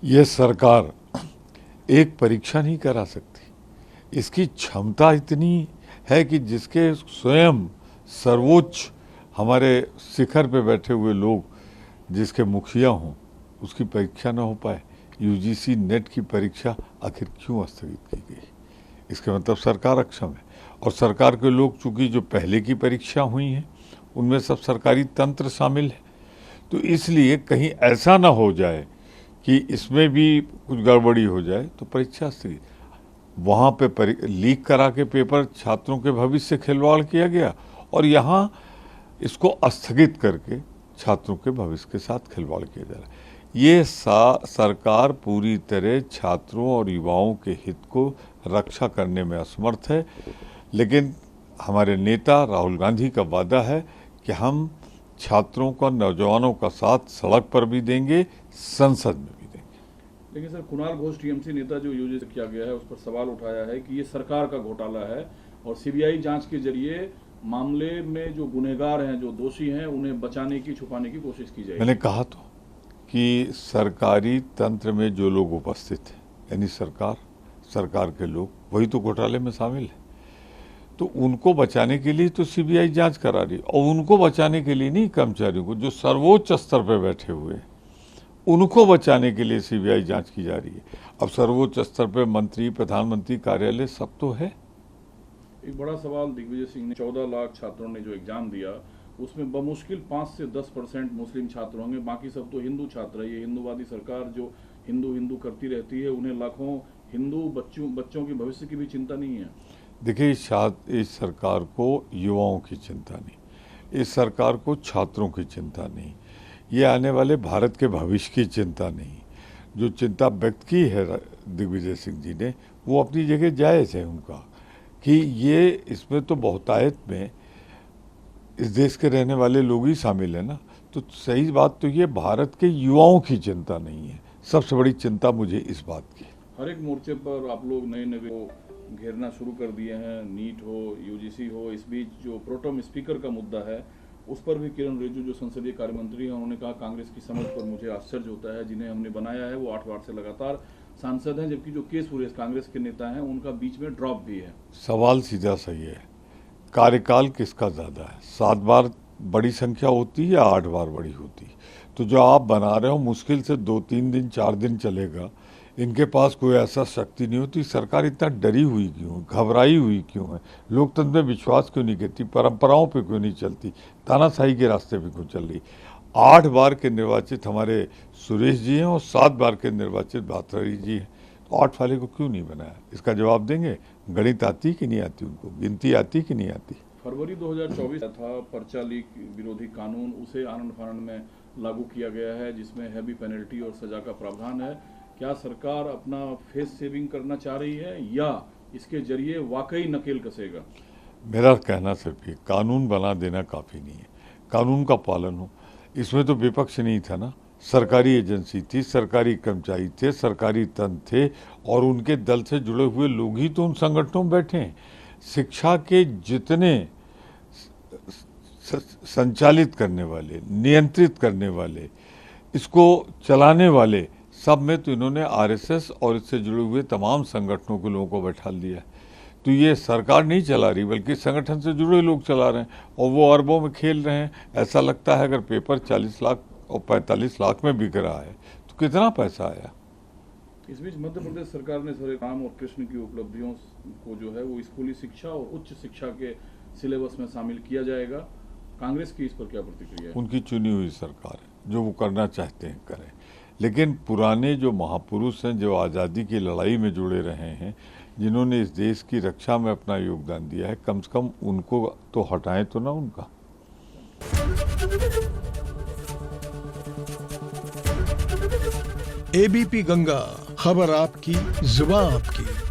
ये सरकार एक परीक्षा नहीं करा सकती। इसकी क्षमता इतनी है कि जिसके स्वयं सर्वोच्च हमारे शिखर पे बैठे हुए लोग जिसके मुखिया हों उसकी परीक्षा न हो पाए। यूजीसी नेट की परीक्षा आखिर क्यों स्थगित की गई? इसके मतलब सरकार अक्षम है। और सरकार के लोग चूंकि जो पहले की परीक्षा हुई हैं उनमें सब सरकारी तंत्र शामिल है, तो इसलिए कहीं ऐसा ना हो जाए कि इसमें भी कुछ गड़बड़ी हो जाए तो परीक्षा स्थगित। वहाँ पे लीक करा के पेपर छात्रों के भविष्य से खिलवाड़ किया गया और यहाँ इसको स्थगित करके छात्रों के भविष्य के साथ खिलवाड़ किया जा रहा है। ये सरकार पूरी तरह छात्रों और युवाओं के हित को रक्षा करने में असमर्थ है। लेकिन हमारे नेता राहुल गांधी का वादा है कि हम छात्रों का, नौजवानों का साथ सड़क पर भी देंगे, संसद में भी देंगे। लेकिन सर, कुणाल घोष टीएमसी नेता जो यूजीसी किया गया है उस पर सवाल उठाया है कि ये सरकार का घोटाला है और सीबीआई जांच के जरिए मामले में जो गुनहगार हैं, जो दोषी हैं, उन्हें बचाने की, छुपाने की कोशिश की जाएगी। मैंने कहा तो कि सरकारी तंत्र में जो लोग उपस्थित हैं यानी सरकार के लोग, वही तो घोटाले में शामिल है। तो उनको बचाने के लिए तो सीबीआई जांच करा रही, और उनको बचाने के लिए नहीं, कर्मचारियों को जो सर्वोच्च स्तर पर बैठे हुए हैं उनको बचाने के लिए सीबीआई जांच की जा रही है। अब सर्वोच्च स्तर पर मंत्री, प्रधानमंत्री कार्यालय सब तो है। एक बड़ा सवाल दिग्विजय सिंह ने, 14 लाख छात्रों ने जो एग्जाम दिया उसमें बमुश्किल 5 से 10% मुस्लिम छात्र होंगे, बाकी सब तो हिंदू छात्र है। ये हिंदूवादी सरकार जो हिंदू करती रहती है, उन्हें लाखों हिंदू बच्चों के भविष्य की भी चिंता नहीं है। देखिए, इस सरकार को युवाओं की चिंता नहीं, इस सरकार को छात्रों की चिंता नहीं, ये आने वाले भारत के भविष्य की चिंता नहीं। जो चिंता व्यक्त की है दिग्विजय सिंह जी ने, वो अपनी जगह जायज़ है उनका, कि ये इसमें तो बहुतायत में इस देश के रहने वाले लोग ही शामिल है ना। तो सही बात तो ये भारत के युवाओं की चिंता नहीं है। सबसे बड़ी चिंता मुझे इस बात की। हर एक मोर्चे पर आप लोग नए को घेरना शुरू कर दिए हैं, नीट हो, यूजीसी हो। इस बीच जो प्रोटेम स्पीकर का मुद्दा है उस पर भी किरण रिजिजू जो संसदीय कार्य मंत्री हैं, उन्होंने कहा कांग्रेस की समझ पर मुझे आश्चर्य होता है, जिन्हें हमने बनाया है वो 8 बार से लगातार सांसद हैं, जबकि जो के सुरेश कांग्रेस के नेता हैं उनका बीच में ड्रॉप भी है। सवाल सीधा सही है, कार्यकाल किसका ज़्यादा है? 7 बार बड़ी संख्या होती है या 8 बार बड़ी होती? तो जो आप बना रहे हो मुश्किल से 2-3 दिन 4 दिन चलेगा। इनके पास कोई ऐसा शक्ति नहीं होती। सरकार इतना डरी हुई क्यों, घबराई हुई क्यों है? लोकतंत्र में विश्वास क्यों नहीं करती? परंपराओं पे क्यों नहीं चलती? तानाशाही के रास्ते पे क्यों चल रही? 8 बार के निर्वाचित हमारे सुरेश जी हैं और 7 बार के निर्वाचित भातृहरि जी हैं, तो 8 वाले को क्यों नहीं बनाया? इसका जवाब देंगे। गणित आती कि नहीं आती उनको, गिनती आती कि नहीं आती? फरवरी 2024 था पर्चा लीक विरोधी कानून, उसे आनंद फानंद में लागू किया गया है, जिसमें हैवी पेनल्टी और सजा का प्रावधान है। क्या सरकार अपना फेस सेविंग करना चाह रही है या इसके जरिए वाकई नकेल कसेगा? मेरा कहना सिर्फ ये, कानून बना देना काफ़ी नहीं है, कानून का पालन हो। इसमें तो विपक्ष नहीं था ना, सरकारी एजेंसी थी, सरकारी कर्मचारी थे, सरकारी तंत्र थे और उनके दल से जुड़े हुए लोग ही तो उन संगठनों में बैठे हैं। शिक्षा के जितने संचालित करने वाले, नियंत्रित करने वाले, इसको चलाने वाले, सब में तो इन्होंने आरएसएस और इससे जुड़े हुए तमाम संगठनों के लोगों को बैठा लिया है। तो ये सरकार नहीं चला रही बल्कि संगठन से जुड़े लोग चला रहे हैं और वो अरबों में खेल रहे हैं। ऐसा लगता है अगर पेपर 40 लाख और 45 लाख में बिक रहा है तो कितना पैसा आया? इस बीच मध्य प्रदेश सरकार ने सर राम और कृष्ण की उपलब्धियों को जो है वो स्कूली शिक्षा और उच्च शिक्षा के सिलेबस में शामिल किया जाएगा। कांग्रेस की इस पर क्या प्रतिक्रिया है? उनकी चुनी हुई सरकार है, जो वो करना चाहते हैं करें। लेकिन पुराने जो महापुरुष हैं, जो आज़ादी की लड़ाई में जुड़े रहे हैं, जिन्होंने इस देश की रक्षा में अपना योगदान दिया है, कम से कम उनको तो हटाएं तो ना उनका। एबीपी गंगा, खबर आपकी, जुबान आपकी।